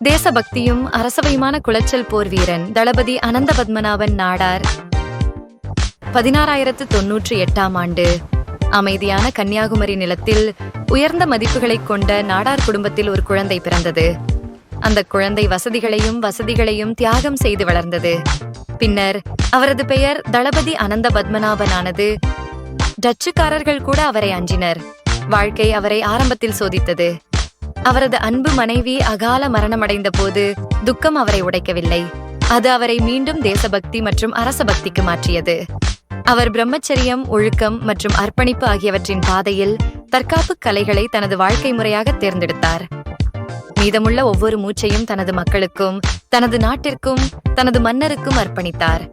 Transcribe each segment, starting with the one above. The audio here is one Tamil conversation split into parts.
தேசபக்தியும் அரசவையுமான குளச்சல் போர் வீரன் தளபதி அனந்த பத்மநாபன் நாடார் 1698ஆம் ஆண்டு அமைதியான கன்னியாகுமரி நிலத்தில் உயர்ந்த மதிப்புகளைக் கொண்ட நாடார் குடும்பத்தில் ஒரு குழந்தை பிறந்தது. அந்த குழந்தை வசதிகளையும் தியாகம் செய்து வளர்ந்தது. பின்னர் அவரது பெயர் தளபதி அனந்த பத்மநாபன் ஆனது. டச்சுக்காரர்கள் கூட அவரை அஞ்சினர். வாழ்க்கை அவரை ஆரம்பத்தில் சோதித்தது. அவரது அன்பு மனைவி அகால மரணமடைந்த போது துக்கம் அவரை உடைக்கவில்லை. அது அவரை மீண்டும் தேசபக்தி மற்றும் அரசபக்திக்கு மாற்றியது. அவர் பிரம்மச்சரியம், ஒழுக்கம் மற்றும் அர்ப்பணிப்பு ஆகியவற்றின் பாதையில் தற்காப்பு கலைகளை தனது வாழ்க்கை முறையாக தேர்ந்தெடுத்தார். மீதமுள்ள ஒவ்வொரு மூச்சையும் தனது மக்களுக்கும், தனது நாட்டிற்கும், தனது மன்னருக்கும் அர்ப்பணித்தார்.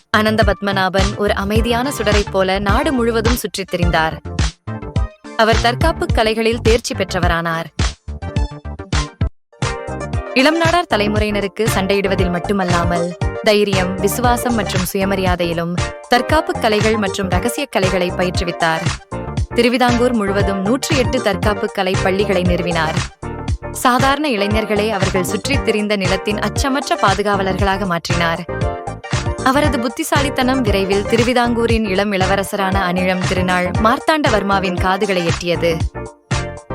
அனந்த பத்மநாபன் ஒரு அமைதியான சுடரைப் போல நாடு முழுவதும் சுற்றித் திரிந்தார். அவர் தற்காப்பு கலைகளில் தேர்ச்சி பெற்றவரானார். இளம் நாடார் தலைமுறையினருக்கு சண்டையிடுவதில் மட்டுமல்லாமல் தைரியம், விசுவாசம் மற்றும் சுயமரியாதையிலும் தற்காப்பு கலைகள் மற்றும் ரகசிய கலைகளை பயிற்றுவித்தார். திருவிதாங்கூர் முழுவதும் 108 தற்காப்பு கலை பள்ளிகளை நிறுவினார். சாதாரண இளைஞர்களை அவர்கள் சுற்றித் திரிந்த நிலத்தின் அச்சமற்ற பாதுகாவலர்களாக மாற்றினார். அவரது புத்திசாலித்தனம் விரைவில் திருவிதாங்கூரின் இளம் இளவரசரான அனிழம் திருநாள் மார்த்தாண்டவர்மாவின் காதுகளை எட்டியது.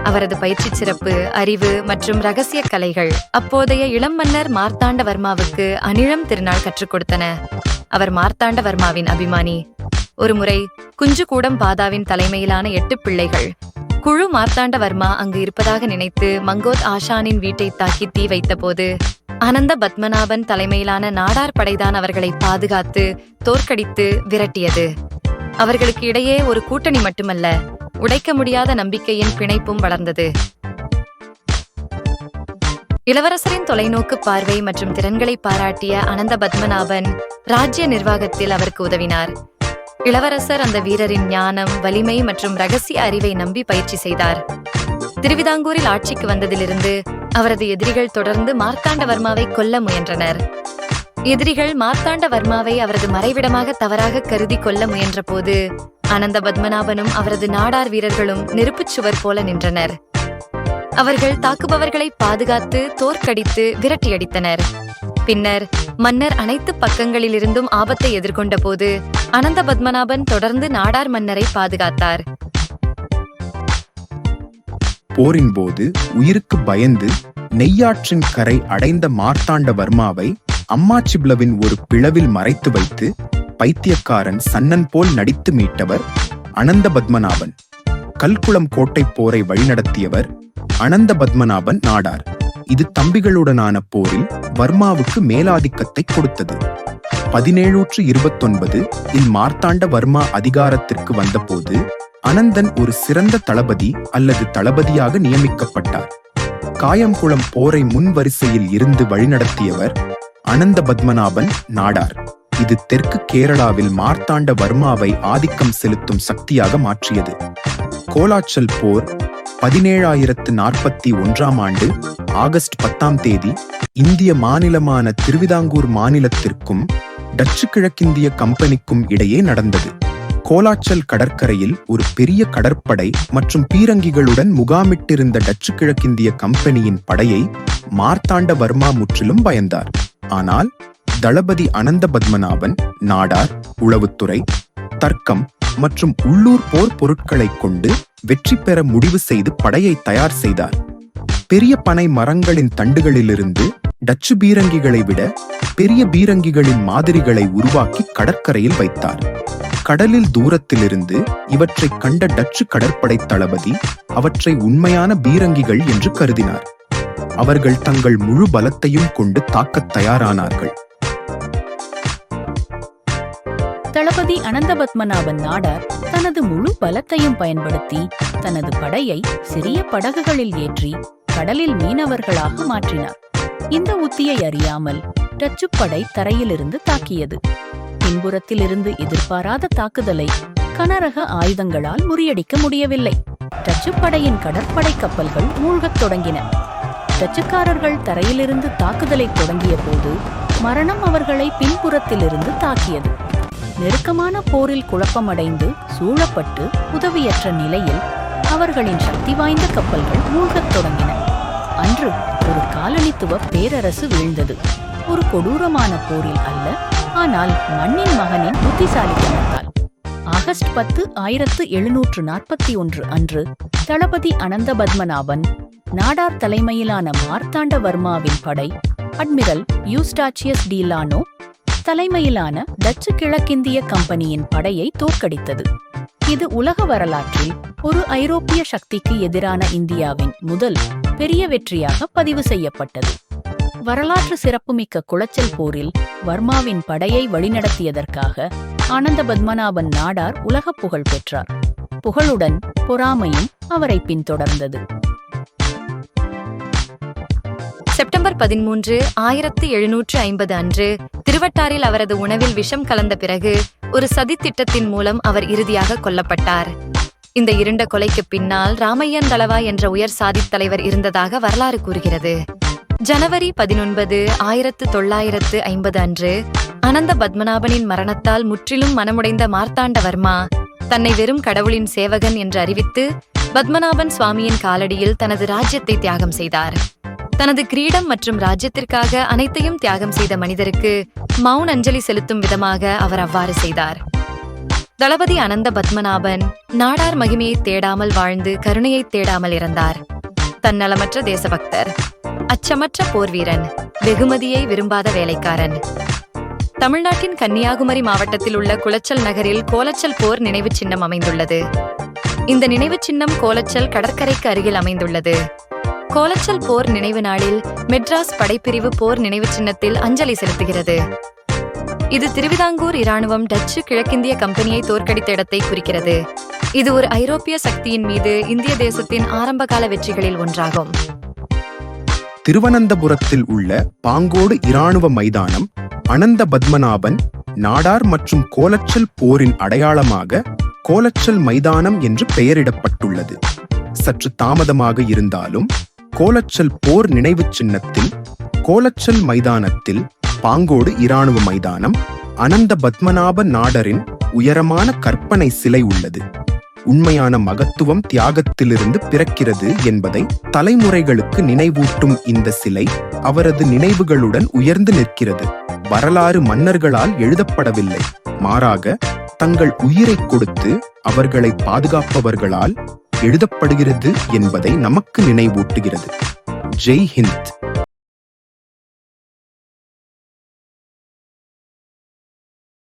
அவரது பயிற்சி சிறப்பு, அறிவு மற்றும் ரகசிய கலைகள் அப்போதைய இளம் மன்னர் மார்த்தாண்டவர்மாவுக்கு அனிழம் திருநாள் கற்றுக் கொடுத்தன. அவர் மார்த்தாண்டவர்மாவின் அபிமானி. ஒருமுறை குஞ்சுகூடம் பாதாவின் தலைமையிலான 8 பிள்ளைகள் குழு மார்த்தாண்டவர்மா அங்கு இருப்பதாக நினைத்து மங்கோத் ஆஷானின் வீட்டை தாக்கி தீ வைத்த போது அனந்த பத்மநாபன் தலைமையிலான நாடார் படைதான் அவர்களை பாதுகாத்து தோற்கடித்து விரட்டியது. அவர்களுக்கு இடையே ஒரு கூட்டணி மட்டுமல்ல, உடைக்க முடியாத நம்பிக்கையின் பிணைப்பும் வளர்ந்தது. இளவரசரின் தொலைநோக்கு பார்வை மற்றும் திறன்களை பாராட்டிய அனந்த பத்மநாபன் ராஜ்ய நிர்வாகத்தில் அவருக்கு உதவினார். இளவரசர் அந்த வீரரின் ஞானம், வலிமை மற்றும் ரகசிய அறிவை நம்பி பயிற்சி செய்தார். திருவிதாங்கூரில் ஆட்சிக்கு வந்ததிலிருந்து அவரது எதிரிகள் தொடர்ந்து மார்த்தாண்டவர்மாவை கொல்ல முயன்றனர். எதிரிகள் மார்த்தாண்டவர்மாவை அவரது மறைவிடமாக தவறாக கருதி கொல்ல முயன்ற போது அனந்த பத்மநாபனும் அவரது நாடார் வீரர்களும் நெருப்புச் சுவர் போல நின்றனர். அவர்கள் தாக்குபவர்களை பாதுகாத்து தோற்கடித்து விரட்டியடித்தனர். பின்னர் மன்னர் அனைத்து பக்கங்களிலிருந்தும் ஆபத்தை எதிர்கொண்ட போது அனந்த பத்மநாபன் தொடர்ந்து நாடார் மன்னரை பாதுகாத்தார். போரின் போது உயிருக்கு பயந்து நெய்யாற்றின் கரை அடைந்த மார்த்தாண்டவர்மாவை அம்மாச்சிப்ளவின் ஒரு பிளவில் மறைத்து வைத்து பைத்தியக்காரன் சன்னன் போல் நடித்து மீட்டவர் அனந்த பத்மநாபன். கல்குளம் கோட்டை போரை வழிநடத்தியவர் அனந்த பத்மநாபன் நாடார். இது தம்பிகளுடனான போரில் வர்மாவுக்கு மேலாதிக்கத்தை கொடுத்தது. 1729 இல் மார்த்தாண்டவர்மா அதிகாரத்திற்கு வந்தபோது அனந்தன் ஒரு சிறந்த தளபதி அல்லது தளபதியாக நியமிக்கப்பட்டார். காயங்குளம் போரை முன்வரிசையில் இருந்து வழிநடத்தியவர் அனந்த பத்மநாபன் நாடார். இது தெற்கு கேரளாவில் மார்த்தாண்டவர்மாவை ஆதிக்கம் செலுத்தும் சக்தியாக மாற்றியது. கோலாச்சல் போர் 1741ஆம் ஆண்டு ஆகஸ்ட் 10ஆம் தேதி இந்திய மாநிலமான திருவிதாங்கூர் மாநிலத்திற்கும் டச்சு கிழக்கிந்திய கம்பெனிக்கும் இடையே நடந்தது. கோலாச்சல் கடற்கரையில் ஒரு பெரிய கடற்படை மற்றும் பீரங்கிகளுடன் முகாமிட்டிருந்த டச்சு கிழக்கிந்திய கம்பெனியின் படையை மார்த்தாண்டவர்மா முற்றிலும் பயந்தார். ஆனால் தளபதி அனந்த பத்மநாபன் நாடார், உளவுத்துறை, தர்க்கம் மற்றும் உள்ளூர் போர் பொருட்களை கொண்டு வெற்றி பெற முடிவு செய்து படையை தயார் செய்தார். பெரிய பனை மரங்களின் தண்டுகளிலிருந்து டச்சு பீரங்கிகளை விட பெரிய பீரங்கிகளின் மாதிரிகளை உருவாக்கி கடற்கரையில் வைத்தார். கடலில் தூரத்திலிருந்து இவற்றை கண்ட டச்சு கடற்படை தளபதி அவற்றை உண்மையான பீரங்கிகள் என்று கருதினார். அவர்கள் தங்கள் முழு பலத்தையும் கொண்டு தாக்கத் தயாரானார்கள். தளபதி அனந்த பத்மநாபன் நாடார் தனது முழு பலத்தையும் பயன்படுத்தி தனது படையை சிறிய படகுகளில் ஏற்றி கடலில் மீனவர்களாக மாற்றினார். இந்த உத்தியை அறியாமல் டச்சு படை தரையிலிருந்து தாக்கியது. பின்புறத்திலிருந்து எதிர்பாராத தாக்குதலை கனரக ஆயுதங்களால் முறியடிக்க முடியவில்லை. டச்சு படையின் கடற்படை கப்பல்கள் மூழ்கத் தொடங்கின. டச்சுக்காரர்கள் தரையிலிருந்து தாக்குதலை தொடங்கிய போது மரணம் அவர்களை பின்புறத்திலிருந்து தாக்கியது. நெருக்கமான போரில் குழப்பமடைந்து சூழப்பட்டு உதவியற்ற நிலையில் அவர்களின் சக்தி வாய்ந்த கப்பல்கள் மூழ்கத் தொடங்கின. அன்று ஒரு காலனித்துவ பேரரசு வீழ்ந்தது. ஒரு கொடூரமான போரில் அல்ல, ஆனால் மண்ணின் மகனின் புத்திசாலித்தனத்தால். ஆகஸ்ட் 10, 1741 அன்று தளபதி அனந்த பத்மநாபன் நாடார் தலைமையிலான மார்த்தாண்டவர்மாவின் படை அட்மிரல் யூஸ்டாச்சியஸ் டி லானோ தலைமையிலான டச்சு கிழக்கிந்திய கம்பெனியின் படையை தோற்கடித்தது. இது உலக வரலாற்றில் ஒரு ஐரோப்பிய சக்திக்கு எதிரான இந்தியாவின் முதல் பெரிய வெற்றியாக பதிவு செய்யப்பட்டது. வரலாற்று சிறப்புமிக்க குளச்சல் போரில் வர்மாவின் படையை வழிநடத்தியதற்காக ஆனந்த பத்மநாபன் நாடார் உலக புகழ் பெற்றார். புகழுடன் பொறாமையும் அவரை பின்தொடர்ந்தது. செப்டம்பர் 13, 1750 அன்று திருவட்டாரில் அவரது உணவில் விஷம் கலந்த பிறகு ஒரு சதி திட்டத்தின் மூலம் அவர் இறுதியாக கொல்லப்பட்டார். இந்த இருண்ட கொலைக்கு பின்னால் ராமையன் தளவா என்ற உயர் சாதித் தலைவர் இருந்ததாக வரலாறு கூறுகிறது. ஜனவரி 19, 1950 அன்று அனந்த பத்மநாபனின் மரணத்தால் முற்றிலும் மனமுடைந்த மார்த்தாண்டவர்மா தன்னை வெறும் கடவுளின் சேவகன் என்று அறிவித்து பத்மநாபன் சுவாமியின் காலடியில் தனது ராஜ்யத்தை தியாகம் செய்தார். தனது கிரீடம் மற்றும் ராஜ்யத்திற்காக அனைத்தையும் தியாகம் செய்த மனிதருக்கு மௌன அஞ்சலி செலுத்தும் விதமாக அவர் அவ்வாறு செய்தார். தளபதி அனந்த பத்மநாபன் நாடார் மகிமையை தேடாமல் வாழ்ந்து கருணையை தேடாமல் இறந்தார். தன்னலமற்ற தேசபக்தர், அச்சமற்ற போர்வீரன், வெகுமதியை விரும்பாத வேலைக்காரன். தமிழ்நாட்டின் கன்னியாகுமரி மாவட்டத்தில் உள்ள குளச்சல் நகரில் கோலச்சல் போர் நினைவு சின்னம் அமைந்துள்ளது. இந்த நினைவு சின்னம் கோலச்சல் கடற்கரைக்கு அருகில் அமைந்துள்ளது. கோலச்சல் போர் நினைவு நாளில் மெட்ராஸ் படைப்பிரிவு போர் நினைவு சின்னத்தில் அஞ்சலி செலுத்துகிறது. இது திருவிதாங்கூர் இராணுவம் டச்சு கிழக்கிந்திய கம்பெனியை தோற்கடித்த இடத்தை குறிக்கிறது. இது ஒரு ஐரோப்பிய சக்தியின் மீது இந்திய தேசத்தின் ஆரம்பகால வெற்றிகளில் ஒன்றாகும். திருவனந்தபுரத்தில் உள்ள பாங்கோடு இராணுவ மைதானம் அனந்த பத்மநாபன் நாடார் மற்றும் கோலச்சல் போரின் அடையாளமாக கோலச்சல் மைதானம் என்று பெயரிடப்பட்டுள்ளது. சற்று தாமதமாக இருந்தாலும் கோலச்சல் போர் நினைவு சின்னத்தில் கோலச்சல் மைதானத்தில் பாங்கோடு இராணுவ மைதானம் அனந்த பத்மநாப நாடரின் உயரமான கற்பனை சிலை உள்ளது. உண்மையான மகத்துவம் தியாகத்திலிருந்து பிறக்கிறது என்பதை தலைமுறைகளுக்கு நினைவூட்டும் இந்த சிலை அவரது நினைவுகளுடன் உயர்ந்து நிற்கிறது. வரலாறு மன்னர்களால் எழுதப்படவில்லை, மாறாக தங்கள் உயிரை கொடுத்து அவர்களை பாதுகாப்பவர்களால் எழுதப்படுகிறது என்பதை நமக்கு நினைவூட்டுகிறது. ஜெய் ஹிந்த்.